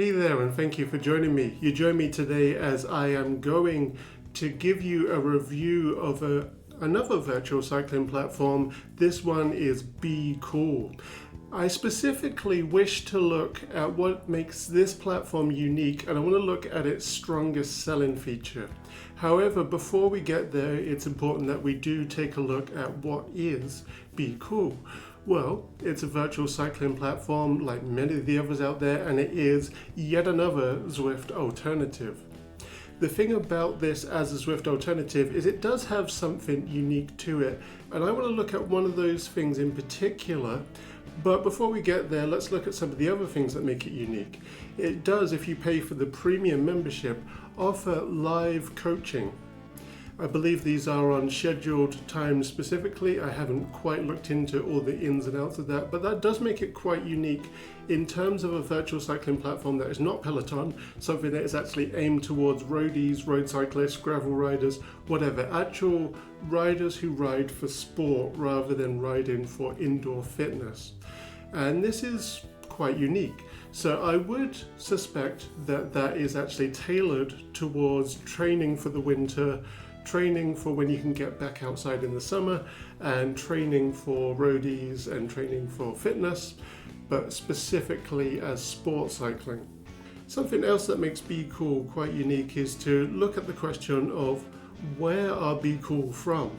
Hey there, and thank you for joining me. You join me today as I am going to give you a review of another virtual cycling platform. This one is BeCool. I specifically wish to look at what makes this platform unique, and I want to look at its strongest selling feature. However, before we get there, it's important that we do take a look at what is BeCool. Well, it's a virtual cycling platform like many of the others out there, and it is yet another Zwift alternative. The thing about this as a Zwift alternative is it does have something unique to it, and I want to look at one of those things in particular. But before we get there, let's look at some of the other things that make it unique. It does, if you pay for the premium membership, offer live coaching. I believe these are on scheduled times specifically. I haven't quite looked into all the ins and outs of that, but that does make it quite unique in terms of a virtual cycling platform that is not Peloton, something that is actually aimed towards roadies, road cyclists, gravel riders, whatever, actual riders who ride for sport rather than riding for indoor fitness. And this is quite unique. So I would suspect that that is actually tailored towards training for the winter, training for when you can get back outside in the summer, and training for roadies and training for fitness, but specifically as sport cycling. Something else that makes BeCool quite unique is to look at the question of where are BeCool from?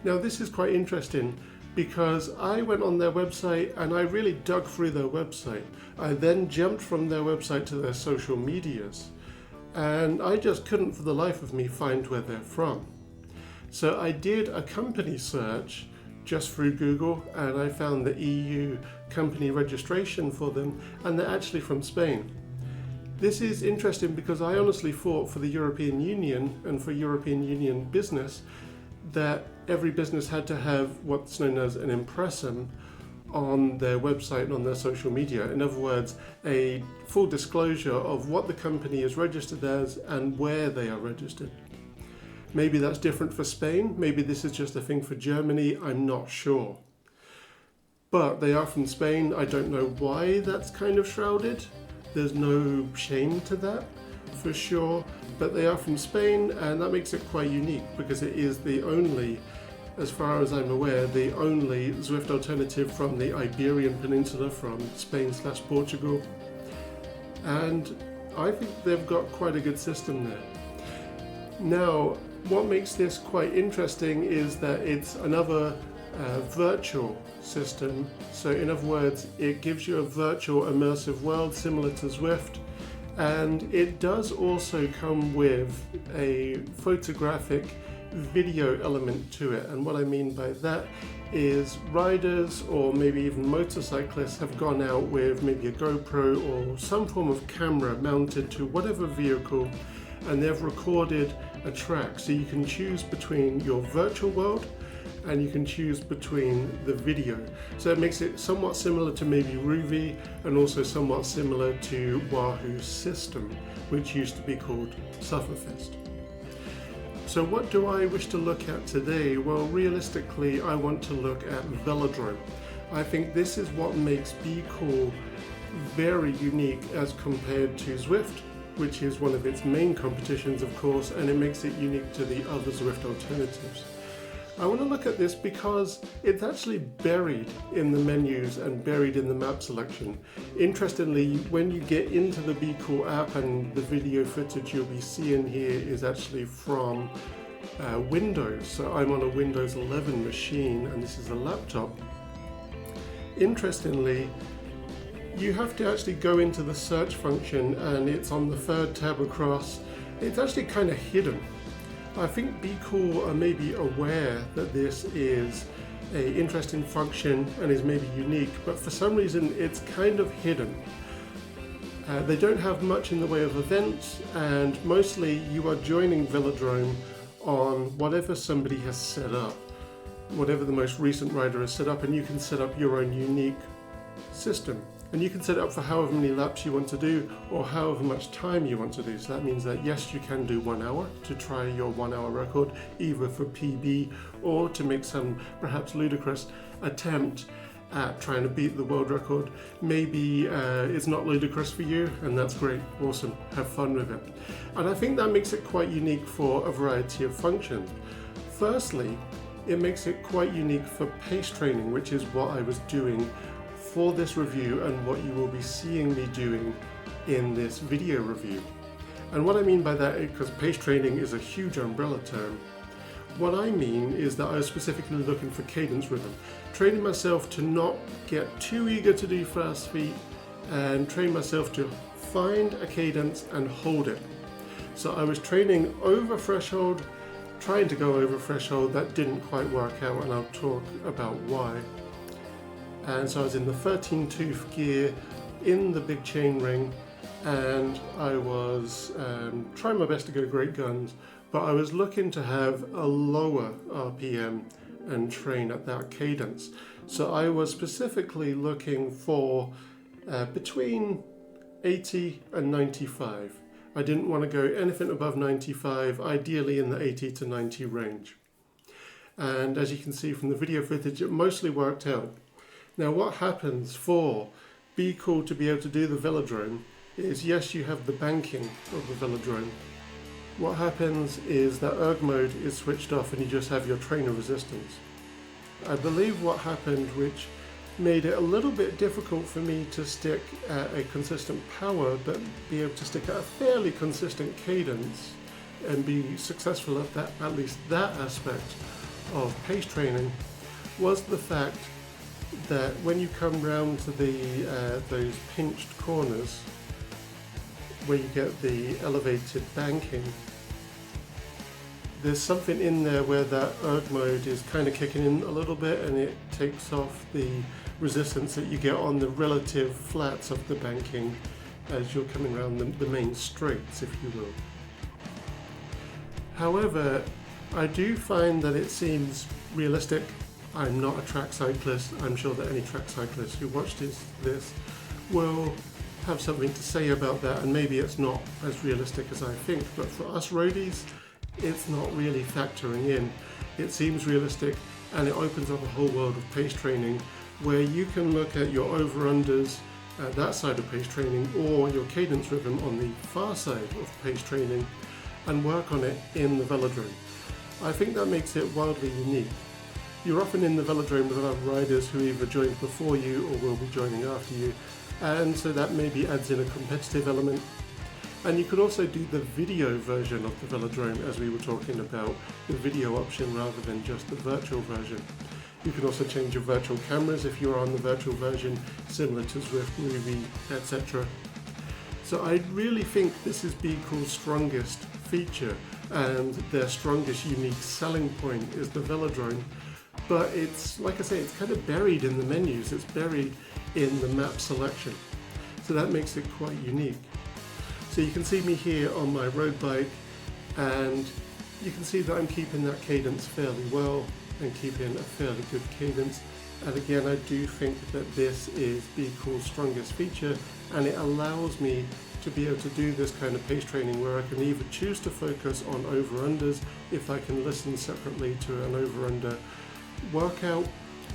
Now this is quite interesting because I went on their website and I really dug through their website. I then jumped from their website to their social medias, and I just couldn't for the life of me find where they're from. So I did a company search just through Google, and I found the EU company registration for them, and they're actually from Spain. This is interesting because I honestly thought for the European Union and for European Union business that every business had to have what's known as an impressum on their website and on their social media. In other words, a full disclosure of what the company is registered as and where they are registered. Maybe that's different for Spain, maybe this is just a thing for Germany, I'm not sure. But they are from Spain, I don't know why that's kind of shrouded. There's no shame to that, for sure, but they are from Spain, and that makes it quite unique because it is the only, as far as I'm aware, the only Zwift alternative from the Iberian Peninsula, from Spain/Portugal. And I think they've got quite a good system there. Now, what makes this quite interesting is that it's another virtual system. So in other words, it gives you a virtual immersive world similar to Zwift. And it does also come with a photographic video element to it. And what I mean by that is riders or maybe even motorcyclists have gone out with maybe a GoPro or some form of camera mounted to whatever vehicle, and they've recorded a track. So you can choose between your virtual world and you can choose between the video. So it makes it somewhat similar to maybe Rouvy, and also somewhat similar to Wahoo's system, which used to be called Sufferfest. So what do I wish to look at today? Well, realistically, I want to look at Velodrome. I think this is what makes BeCool very unique as compared to Zwift, which is one of its main competitions, of course, and it makes it unique to the other Zwift alternatives. I want to look at this because it's actually buried in the menus and buried in the map selection. Interestingly, when you get into the BeCool app, and the video footage you'll be seeing here is actually from Windows. So I'm on a Windows 11 machine and this is a laptop. Interestingly, you have to actually go into the search function, and it's on the third tab across. It's actually kind of hidden. I think BeCool are maybe aware that this is an interesting function and is maybe unique, but for some reason it's kind of hidden. They don't have much in the way of events, and mostly you are joining Velodrome on whatever somebody has set up, whatever the most recent rider has set up, and you can set up your own unique system. And you can set it up for however many laps you want to do or however much time you want to do. So that means that yes, you can do 1 hour to try your 1 hour record, either for PB or to make some perhaps ludicrous attempt at trying to beat the world record. Maybe it's not ludicrous for you, and that's great, awesome, have fun with it. And I think that makes it quite unique for a variety of functions. Firstly, it makes it quite unique for pace training, which is what I was doing for this review and what you will be seeing me doing in this video review. And what I mean by that, because pace training is a huge umbrella term, what I mean is that I was specifically looking for cadence rhythm, training myself to not get too eager to do fast feet and train myself to find a cadence and hold it. So I was training over threshold, trying to go over threshold. That didn't quite work out, and I'll talk about why. And so I was in the 13-tooth gear in the big chain ring, and I was trying my best to go great guns, but I was looking to have a lower RPM and train at that cadence. So I was specifically looking for between 80 and 95. I didn't want to go anything above 95, ideally in the 80 to 90 range. And as you can see from the video footage, it mostly worked out. Now what happens for Be Cool to be able to do the velodrome is, yes, you have the banking of the velodrome. What happens is that erg mode is switched off and you just have your trainer resistance. I believe what happened, which made it a little bit difficult for me to stick at a consistent power, but be able to stick at a fairly consistent cadence and be successful at that, at least that aspect of pace training, was the fact that when you come round to the those pinched corners where you get the elevated banking, there's something in there where that erg mode is kind of kicking in a little bit, and it takes off the resistance that you get on the relative flats of the banking as you're coming around the main straights, if you will. However, I do find that it seems realistic. I'm not a track cyclist. I'm sure that any track cyclist who watched this will have something to say about that, and maybe it's not as realistic as I think, but for us roadies, it's not really factoring in. It seems realistic, and it opens up a whole world of pace training where you can look at your over-unders at that side of pace training, or your cadence rhythm on the far side of pace training, and work on it in the velodrome. I think that makes it wildly unique. You're often in the velodrome with other riders who either joined before you or will be joining after you, and so that maybe adds in a competitive element. And you could also do the video version of the velodrome, as we were talking about, the video option rather than just the virtual version. You can also change your virtual cameras if you're on the virtual version, similar to Zwift, Movie, etc. So I really think this is Be Cool's strongest feature, and their strongest unique selling point is the velodrome. But it's, like I say, it's kind of buried in the menus, it's buried in the map selection. So that makes it quite unique. So you can see me here on my road bike, and you can see that I'm keeping that cadence fairly well and keeping a fairly good cadence. And again, I do think that this is Be Cool's strongest feature, and it allows me to be able to do this kind of pace training where I can either choose to focus on over-unders if I can listen separately to an over-under workout,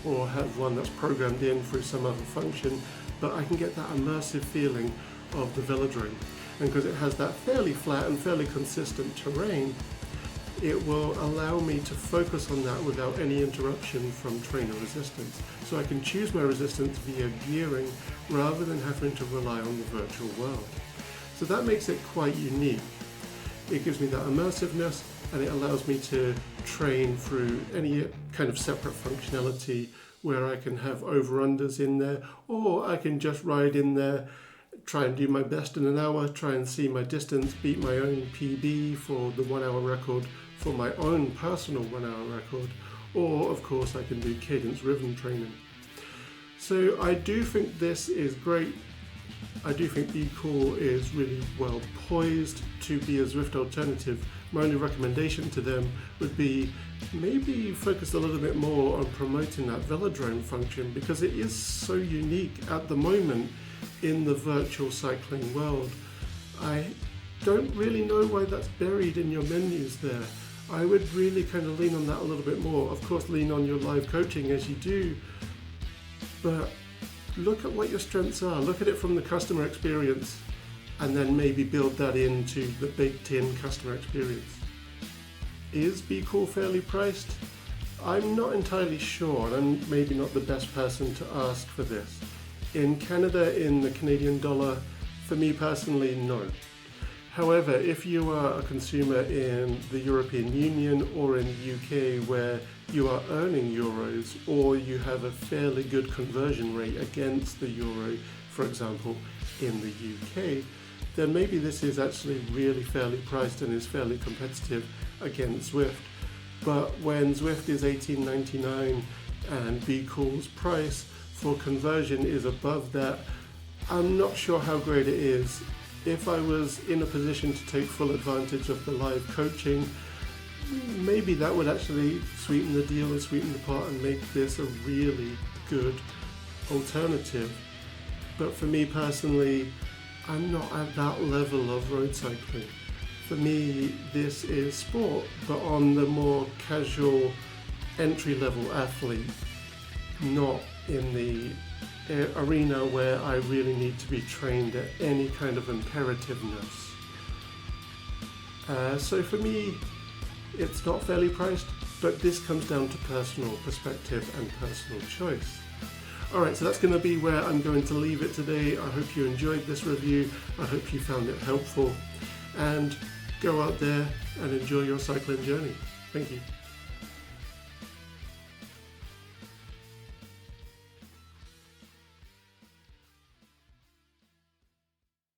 or have one that's programmed in through some other function, but I can get that immersive feeling of the velodrome. And because it has that fairly flat and fairly consistent terrain, it will allow me to focus on that without any interruption from trainer resistance. So I can choose my resistance via gearing rather than having to rely on the virtual world. So that makes it quite unique. It gives me that immersiveness, and it allows me to train through any kind of separate functionality where I can have over-unders in there, or I can just ride in there, try and do my best in an hour, try and see my distance, beat my own PB for the 1 hour record, for my own personal 1 hour record, or of course I can do cadence rhythm training. So I do think this is great. I do think Be Cool is really well poised to be a Zwift alternative. My only recommendation to them would be maybe focus a little bit more on promoting that velodrome function, because it is so unique at the moment in the virtual cycling world. I don't really know why that's buried in your menus there. I would really kind of lean on that a little bit more. Of course, lean on your live coaching as you do, but look at what your strengths are. Look at it from the customer experience, and then maybe build that into the baked-in customer experience. Is Be Cool fairly priced? I'm not entirely sure, and I'm maybe not the best person to ask for this. In Canada, in the Canadian dollar, for me personally, no. However, if you are a consumer in the European Union or in the UK where you are earning euros, or you have a fairly good conversion rate against the euro, for example, in the UK, then maybe this is actually really fairly priced and is fairly competitive against Zwift. But when Zwift is $18.99 and Be Cool's price for conversion is above that, I'm not sure how great it is. If I was in a position to take full advantage of the live coaching, maybe that would actually sweeten the deal and sweeten the pot and make this a really good alternative. But for me personally, I'm not at that level of road cycling. For me, this is sport, but on the more casual entry-level athlete, not in the arena where I really need to be trained at any kind of imperativeness. So for me, it's not fairly priced, but this comes down to personal perspective and personal choice. Alright, so that's going to be where I'm going to leave it today. I hope you enjoyed this review. I hope you found it helpful. And go out there and enjoy your cycling journey. Thank you.